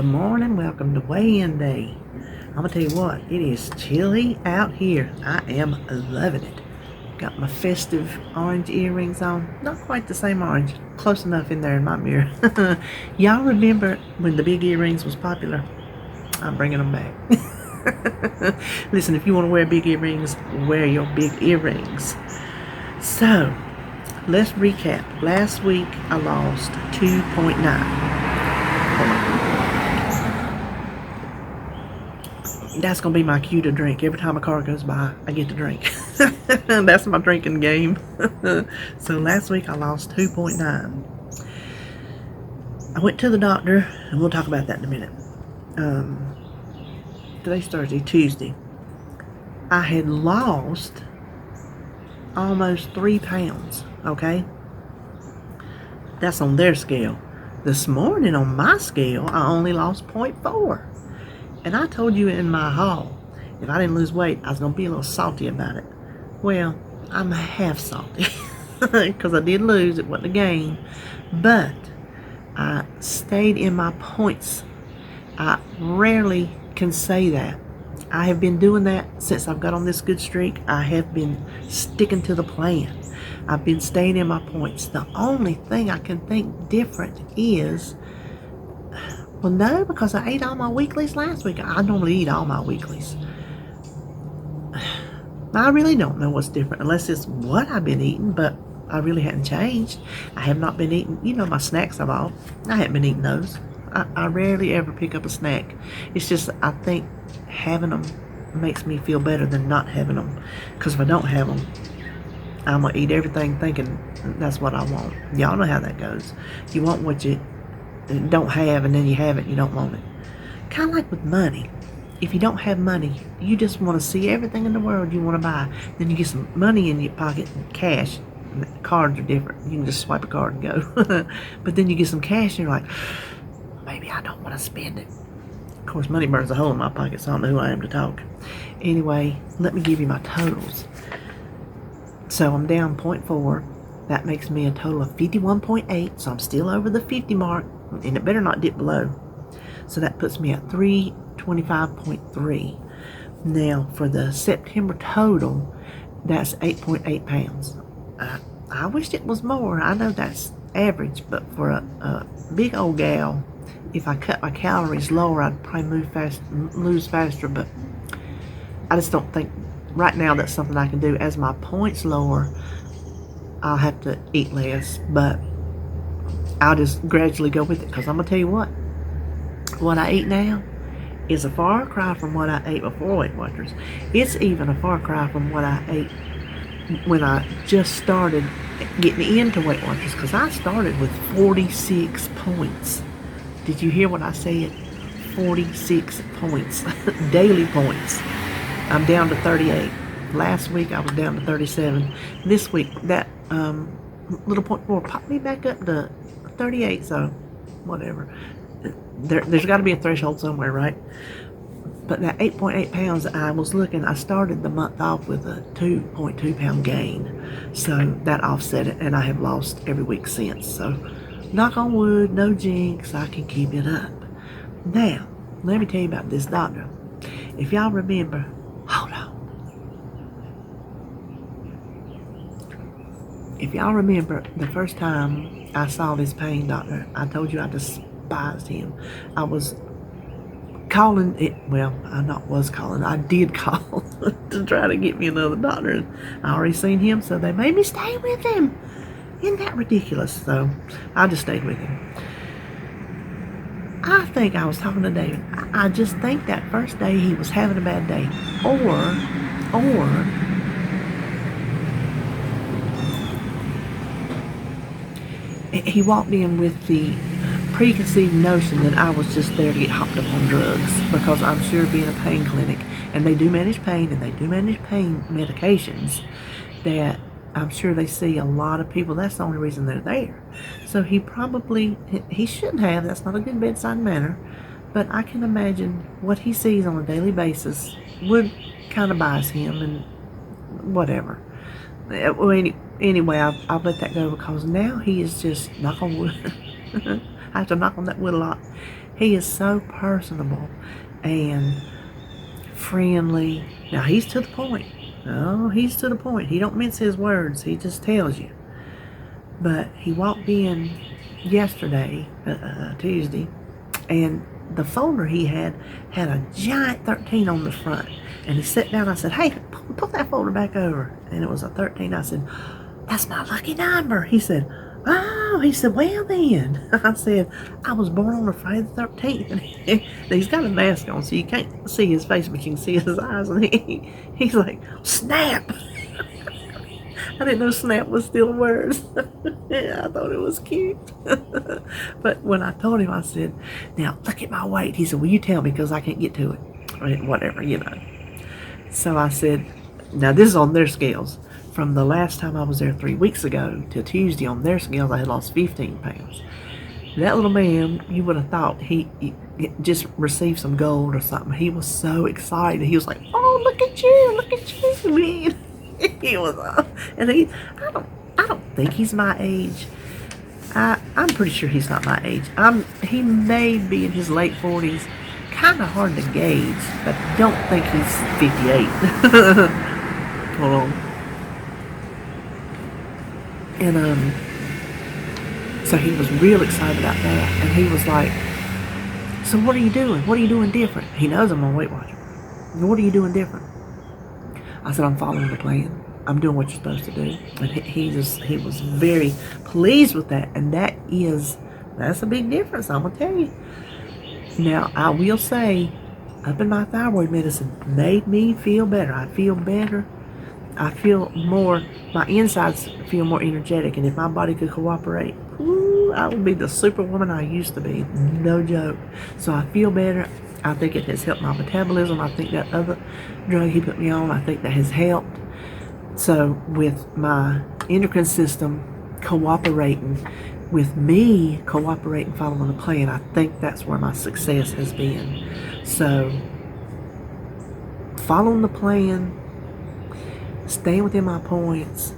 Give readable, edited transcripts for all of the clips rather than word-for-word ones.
Good morning, welcome to weigh-in day. I'm gonna tell you what, it is chilly out here. I am loving it. Got my festive orange earrings on. Not quite the same orange, close enough in there in my mirror. Y'all remember when the big earrings was popular? I'm bringing them back. Listen, if you want to wear big earrings, wear your big earrings. So, let's recap. Last week, I lost 2.9. That's going to be my cue to drink. Every time a car goes by, I get to drink. That's my drinking game. So last week I lost 2.9. I went to the doctor, and we'll talk about that in a minute. Today's Thursday, Tuesday. I had lost almost 3 pounds, okay? That's on their scale. This morning on my scale, I only lost 0.4. And I told you in my haul, if I didn't lose weight, I was going to be a little salty about it. Well, I'm half salty because I did lose. It wasn't a gain. But I stayed in my points. I rarely can say that. I have been doing that since I've got on this good streak. I have been sticking to the plan. I've been staying in my points. The only thing I can think different is... Well, no, because I ate all my weeklies last week. I normally eat all my weeklies. I really don't know what's different, unless it's what I've been eating, but I really hadn't changed. I have not been eating, my snacks I bought. I haven't been eating those. I rarely ever pick up a snack. It's just, I think having them makes me feel better than not having them. Because if I don't have them, I'm going to eat everything thinking that's what I want. Y'all know how that goes. You want what you don't have, and then you have it and you don't want it. Kind of like with money. If you don't have money, you just want to see everything in the world you want to buy. Then you get some money in your pocket, cash. Cards are different. You can just swipe a card and go. But then you get some cash and you're like, maybe I don't want to spend it. Of course, money burns a hole in my pocket, so I don't know who I am to talk. Anyway, let me give you my totals. So I'm down 0.4. That makes me a total of 51.8. So I'm still over the 50 mark. And it better not dip below. So that puts me at 325.3. Now for the September total, that's 8.8 pounds. I wished it was more. I know that's average, but for a big old gal, if I cut my calories lower, I'd probably lose faster. But I just don't think right now that's something I can do. As my points lower, I'll have to eat less, but I'll just gradually go with it, because I'm going to tell you what I eat now is a far cry from what I ate before Weight Watchers. It's even a far cry from what I ate when I just started getting into Weight Watchers, because I started with 46 points. Did you hear what I said? 46 points, daily points. I'm down to 38. Last week I was down to 37. This week that little 0.4 popped me back up to 38, so whatever. There's got to be a threshold somewhere, right? But that 8.8 pounds, I was looking, I started the month off with a 2.2 pound gain. So that offset it, and I have lost every week since. So knock on wood, no jinx, I can keep it up. Now, let me tell you about this doctor. If y'all remember, hold on. If y'all remember the first time I saw this pain doctor, I told you I despised him. I was calling it, I did call to try to get me another doctor. I already seen him, so they made me stay with him. Isn't that ridiculous? So I just stayed with him. I think I was talking to David. I just think that first day he was having a bad day. Or he walked in with the preconceived notion that I was just there to get hopped up on drugs, because I'm sure being a pain clinic, and they do manage pain, and they do manage pain medications, that I'm sure they see a lot of people. That's the only reason they're there. So he shouldn't have. That's not a good bedside manner. But I can imagine what he sees on a daily basis would kind of bias him and whatever. Anyway, I'll let that go, because now he is just, knock on wood, I have to knock on that wood a lot. He is so personable and friendly. Now, he's to the point. Oh, he's to the point. He don't mince his words. He just tells you. But he walked in yesterday, Tuesday, and the folder he had a giant 13 on the front. And he sat down. I said, hey, pull that folder back over. And it was a 13. I said, that's my lucky number. He said, oh, he said, well then. I said, I was born on Friday the 13th. And he's got a mask on, so you can't see his face, but you can see his eyes. And he's like, snap. I didn't know snap was still a word. I thought it was cute. But when I told him, I said, now look at my weight. He said, will you tell me, because I can't get to it. Whatever, So I said, now this is on their scales. From the last time I was there 3 weeks ago to Tuesday, on their scales, I had lost 15 pounds. That little man, you would have thought he just received some gold or something. He was so excited. He was like, oh, look at you, man. He was, and I don't think he's my age. I'm pretty sure he's not my age. He may be in his late 40s. Kind of hard to gauge, but I don't think he's 58. Hold on. And so he was real excited about that, and he was like, so what are you doing? What are you doing different? He knows I'm on Weight Watcher. What are you doing different? I said, I'm following the plan. I'm doing what you're supposed to do. And he was very pleased with that, and that's a big difference, I'm gonna tell you. Now, I will say, up in my thyroid medicine made me feel better. I feel better. I feel more, my insides feel more energetic, and if my body could cooperate, I would be the superwoman I used to be. No joke. So I feel better. I think it has helped my metabolism. I think that other drug he put me on, I think that has helped. So with my endocrine system cooperating, with me cooperating, following the plan, I think that's where my success has been. So following the plan, staying within my points,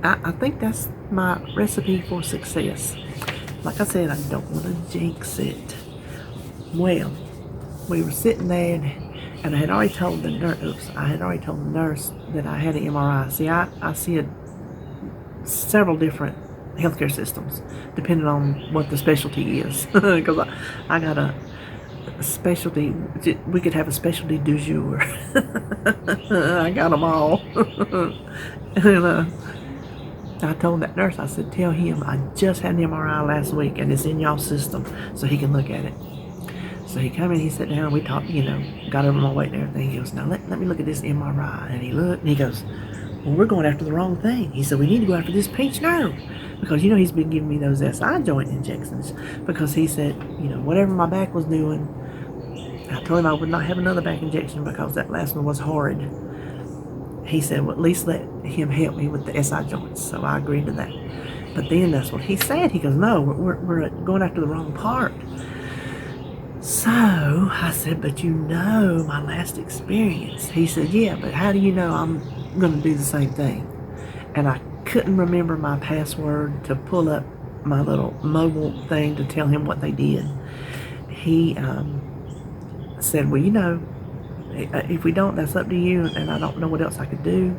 I think that's my recipe for success. Like I said, I don't want to jinx it. Well, we were sitting there, and I had already told the nurse that I had an MRI. See, I see several different healthcare systems, depending on what the specialty is. Because I got a specialty, we could have a specialty du jour. I got them all. And I told that nurse, I said, tell him I just had an MRI last week and it's in y'all's system so he can look at it. So he came in, he sat down, we talked, got over my weight and everything. He goes, now let me look at this MRI. And he looked and he goes, well, we're going after the wrong thing. He said, we need to go after this pinched nerve. Because, he's been giving me those SI joint injections. Because he said, whatever my back was doing, I told him I would not have another back injection because that last one was horrid. He said, well, at least let him help me with the SI joints. So I agreed to that. But then that's what he said. He goes, no, we're going after the wrong part. So I said, but my last experience. He said, yeah, but how do you know I'm going to do the same thing? And I couldn't remember my password to pull up my little mobile thing to tell him what they did. He said, well, if we don't, that's up to you, and I don't know what else I could do.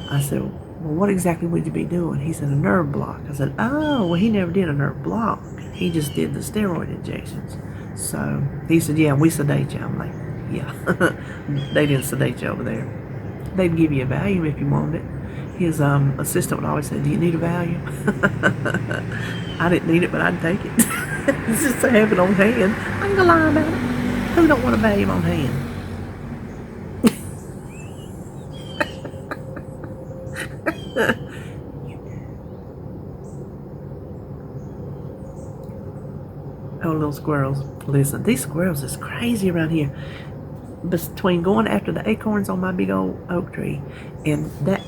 I said, well, what exactly would you be doing? He said, a nerve block. I said, oh, well, he never did a nerve block. He just did the steroid injections. So he said, yeah, we sedate you. I'm like, yeah. They didn't sedate you over there. They'd give you a Valium if you wanted it. His assistant would always say, do you need a Valium? I didn't need it, but I'd take it. It's just to have it on hand. I ain't gonna lie about it. Who don't want a Valium on hand? Oh, little squirrels. Listen, these squirrels is crazy around here. Between going after the acorns on my big old oak tree and that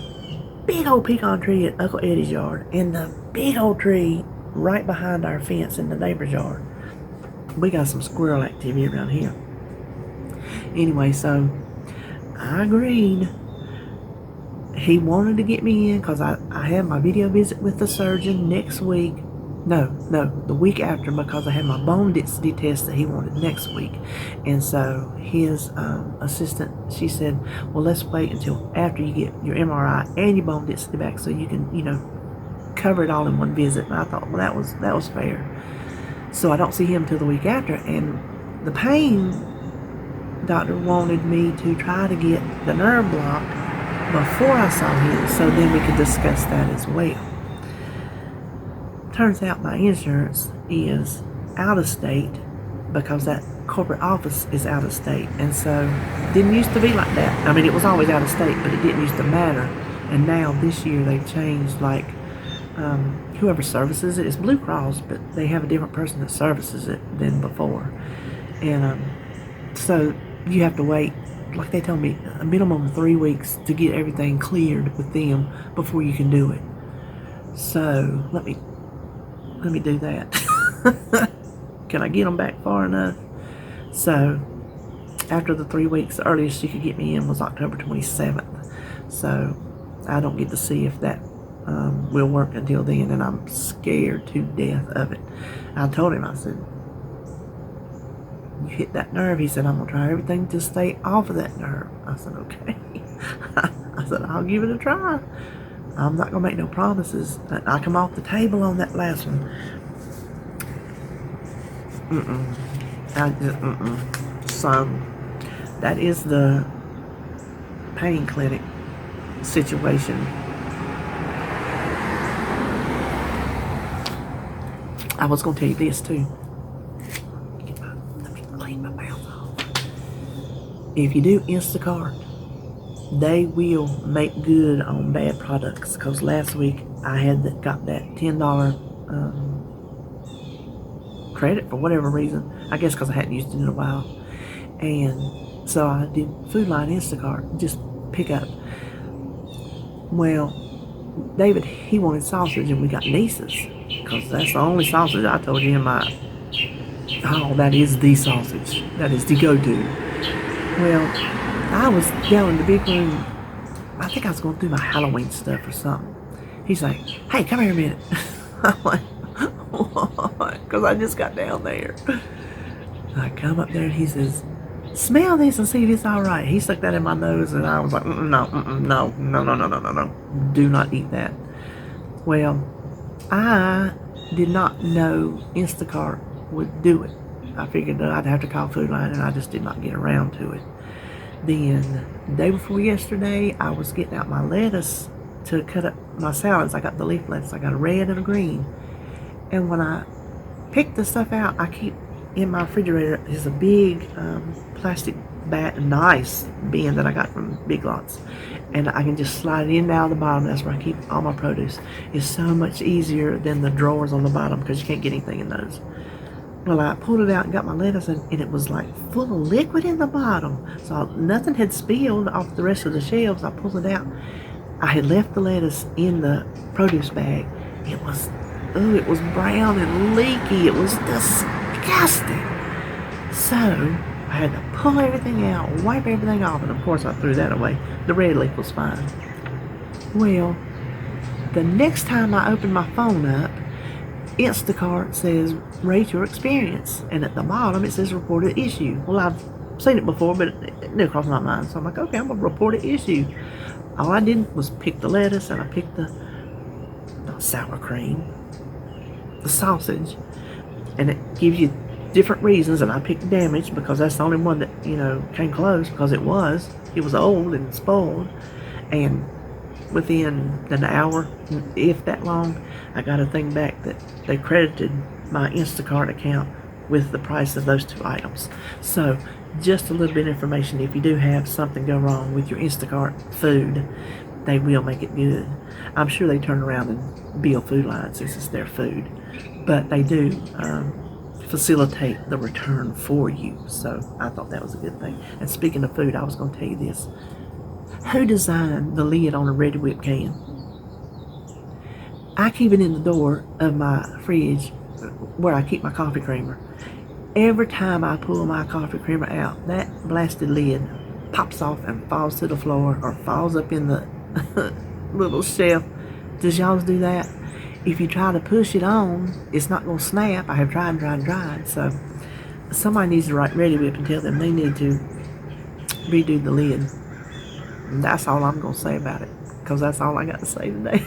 big old pecan tree at Uncle Eddie's yard and the big old tree right behind our fence in the neighbor's yard, we got some squirrel activity around here. Anyway, so I agreed. He wanted to get me in because I have my video visit with the surgeon next week. No, the week after, because I had my bone density test that he wanted next week. And so his assistant, she said, well, let's wait until after you get your MRI and your bone density back so you can, cover it all in one visit. And I thought, well, that was fair. So I don't see him till the week after. And the pain doctor wanted me to try to get the nerve block before I saw him, so then we could discuss that as well. Turns out my insurance is out of state because that corporate office is out of state, and so it didn't used to be like that. I mean, it was always out of state, but it didn't used to matter. And now this year they've changed, like whoever services it is Blue Cross, but they have a different person that services it than before. And so you have to wait, like they told me, a minimum of 3 weeks to get everything cleared with them before you can do it. So let me do that. Can I get them back far enough? So after the 3 weeks, the earliest she could get me in was October 27th. So I don't get to see if that will work until then, and I'm scared to death of it. I told him, I said, you hit that nerve. He said, I'm going to try everything to stay off of that nerve. I said, okay. I said, I'll give it a try. I'm not going to make no promises. I come off the table on that last one. So that is the pain clinic situation. I was going to tell you this too. Let me clean my mouth off. If you do Instacart, they will make good on bad products. Because last week I got that $10 credit for whatever reason. I guess because I hadn't used it in a while. And so I did Food Line Instacart, just pick up. Well, David, he wanted sausage, and we got Niece's, because that's the only sausage. I told him, that is the sausage. That is the go-to. Well, I was down in the big room. I think I was going through my Halloween stuff or something. He's like, hey, come here a minute. I'm like, what? Because I just got down there. I come up there and he says, smell this and see if it's all right. He stuck that in my nose, and I was like, no. Do not eat that. Well, I did not know Instacart would do it. I figured that I'd have to call Food Line, and I just did not get around to it. Then, the day before yesterday, I was getting out my lettuce to cut up my salads. I got the leaf lettuce. I got a red and a green. And when I picked the stuff out, I keep in my refrigerator is a big plastic nice bin that I got from Big Lots, and I can just slide it in and out of the bottom. That's where I keep all my produce. It's so much easier than the drawers on the bottom, because you can't get anything in those. Well, I pulled it out and got my lettuce, and it was like full of liquid in the bottom, so nothing had spilled off the rest of the shelves. I pulled it out. I had left the lettuce in the produce bag. It was brown and leaky. It was disgusting. So I had to pull everything out, wipe everything off, and of course I threw that away. The red leaf was fine. Well, the next time I opened my phone up, Instacart says rate your experience, and at the bottom it says report an issue. Well, I've seen it before, but it didn't cross my mind, so I'm like, okay, I'm gonna report an issue. All I did was pick the lettuce, and I picked the sour cream, the sausage, and it gives you different reasons, and I picked damage because that's the only one that came close, because it was old and spoiled. And within an hour, if that long, I got a thing back that they credited my Instacart account with the price of those two items. So just a little bit of information: if you do have something go wrong with your Instacart food, they will make it good. I'm sure they turn around and bill Food Line since it's their food, but they do facilitate the return for you. So I thought that was a good thing. And speaking of food, I was going to tell you this. Who designed the lid on a Red Whip can? I keep it in the door of my fridge where I keep my coffee creamer. Every time I pull my coffee creamer out, that blasted lid pops off and falls to the floor or falls up in the little shelf. Does y'all do that? if you try to push it on, it's not going to snap. I have tried. So somebody needs to write Ready Whip and tell them they need to redo the lid. And that's all I'm going to say about it, because that's all I got to say today.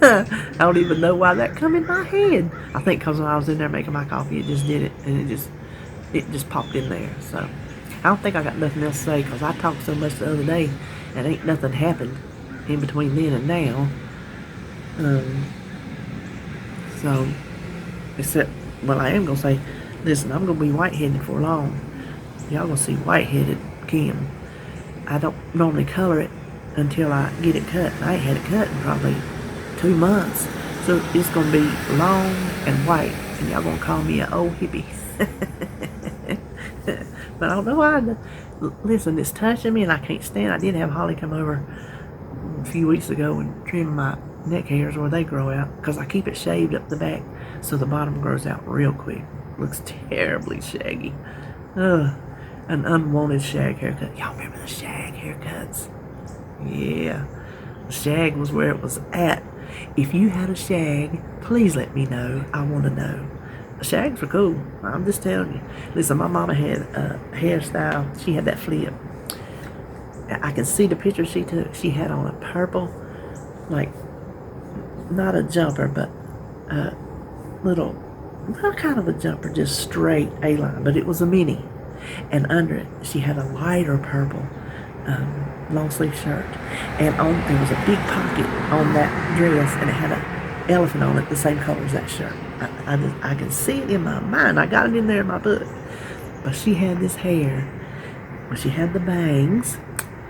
I don't even know why that come in my head. I think because when I was in there making my coffee, it just did it, and it just popped in there. So I don't think I got nothing else to say, because I talked so much the other day, and ain't nothing happened in between then and now. So, except, well, I am going to say, listen, I'm going to be white-headed for long. Y'all going to see white-headed Kim. I don't normally color it until I get it cut. I ain't had it cut in probably 2 months. So it's going to be long and white, and y'all going to call me an old hippie. But I don't know why. Listen, it's touching me, and I can't stand it. I did have Holly come over a few weeks ago and trim my neck hairs where they grow out, because I keep it shaved up the back so the bottom grows out real quick. Looks terribly shaggy. An unwanted shag haircut. Y'all remember the shag haircuts? Yeah. The shag was where it was at. If you had a shag, please let me know. I want to know. Shags were cool. I'm just telling you. Listen, my mama had a hairstyle. She had that flip. I can see the picture she took. She had on a purple, like, not a jumper, but a little, not kind of a jumper, just straight A-line, but it was a mini. And under it, she had a lighter purple long sleeve shirt. And there was a big pocket on that dress, and it had an elephant on it, the same color as that shirt. I can see it in my mind. I got it in there in my book. But she had this hair, where she had the bangs,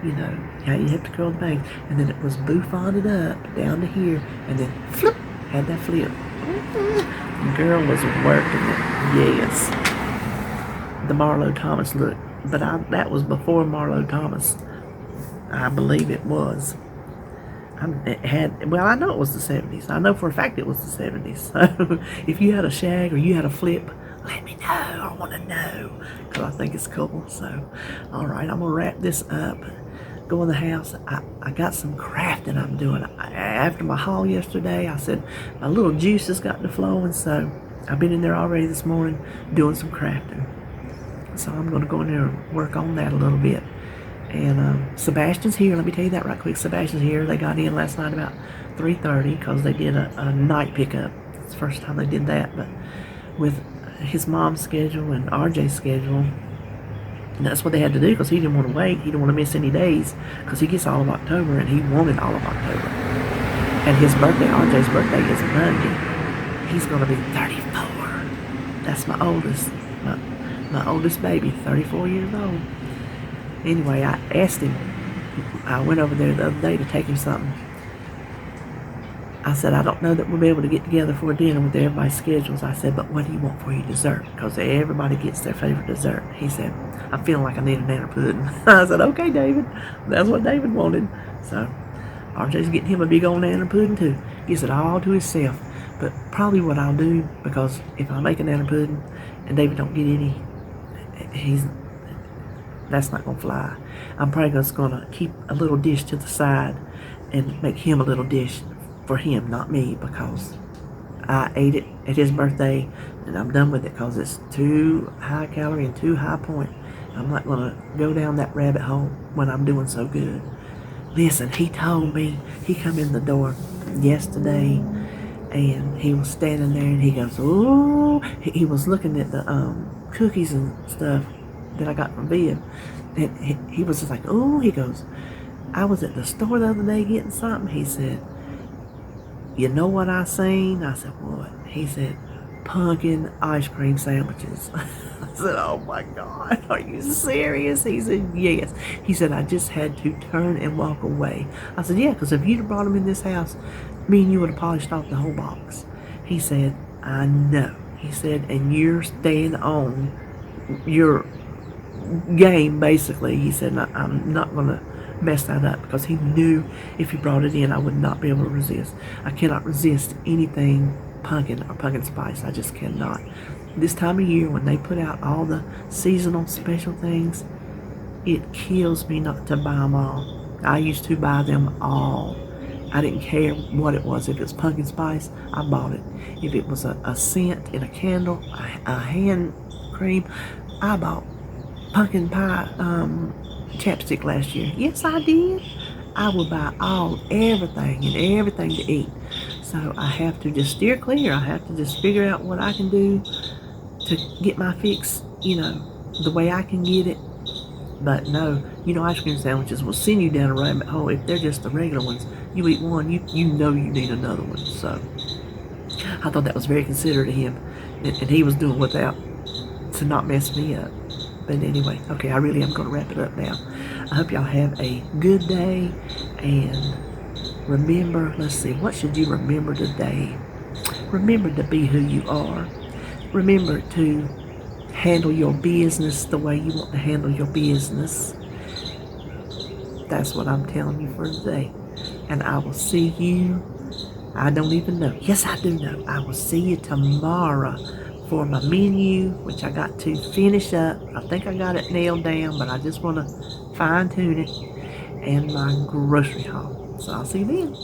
you know, how you have to curl the bangs, and then it was bouffantted up down to here, and then flip, had that flip. The girl was working it, yes. The Marlo Thomas look, but that was before Marlo Thomas. I believe it was. I know it was the 70s. I know for a fact it was the 70s. So if you had a shag or you had a flip, let me know. I want to know, because I think it's cool. So, all right, I'm going to wrap this up. Go in the house. I got some crafting I'm doing. After my haul yesterday, I said my little juice has got to flowing, so I've been in there already this morning doing some crafting. So I'm going to go in there and work on that a little bit. And Sebastian's here. Let me tell you that right quick. Sebastian's here. They got in last night about 3:30 because they did a night pickup. It's the first time they did that. But with his mom's schedule and RJ's schedule, and that's what they had to do, because he didn't want to wait. He didn't want to miss any days, because he gets all of October, and he wanted all of October. And his birthday, RJ's birthday, is Monday. He's going to be 34. That's my oldest. My oldest baby, 34 years old. Anyway, I asked him, I went over there the other day to take him something. I said, I don't know that we'll be able to get together for a dinner with everybody's schedules. I said, but what do you want for your dessert? Because everybody gets their favorite dessert. He said, I'm feeling like I need a banana pudding. I said, okay, David. That's what David wanted. So RJ's getting him a big old banana pudding too. Gets it all to himself. But probably what I'll do, because if I make a banana pudding and David don't get any, that's not going to fly. I'm probably just going to keep a little dish to the side and make him a little dish for him, not me, because I ate it at his birthday and I'm done with it, because it's too high calorie and too high point. I'm not going to go down that rabbit hole when I'm doing so good. Listen, he told me, he come in the door yesterday and he was standing there and he goes, oh, he was looking at the cookies and stuff that I got from Viv, and he was just like, oh, he goes, I was at the store the other day getting something. He said, you know what I seen? I said, what? He said, pumpkin ice cream sandwiches. I said, oh my God, are you serious? He said, yes. He said, I just had to turn and walk away. I said, yeah, because if you'd have brought them in this house, me and you would have polished off the whole box. He said, I know. He said, and you're staying on your game, basically. He said, I'm not going to mess that up, because he knew if he brought it in, I would not be able to resist. I cannot resist anything pumpkin or pumpkin spice. I just cannot. This time of year, when they put out all the seasonal special things, it kills me not to buy them all. I used to buy them all, I didn't care what it was. If it was pumpkin spice, I bought it. If it was a scent in a candle, a hand cream, I bought pumpkin pie chapstick last year. Yes, I did. I would buy everything to eat. So I have to just steer clear. I have to just figure out what I can do to get my fix, the way I can get it. But no, ice cream sandwiches will send you down a rabbit hole. If they're just the regular ones, you eat one, you know you need another one. So I thought that was very considerate of him, and he was doing without to not mess me up. But anyway, okay, I really am going to wrap it up now. I hope y'all have a good day, and remember, let's see, what should you remember today? Remember to be who you are. Remember to handle your business the way you want to handle your business. That's what I'm telling you for today. And I will see you, I don't even know. Yes, I do know. I will see you tomorrow for my menu, which I got to finish up. I think I got it nailed down, but I just want to fine tune it, and my grocery haul. So I'll see you then.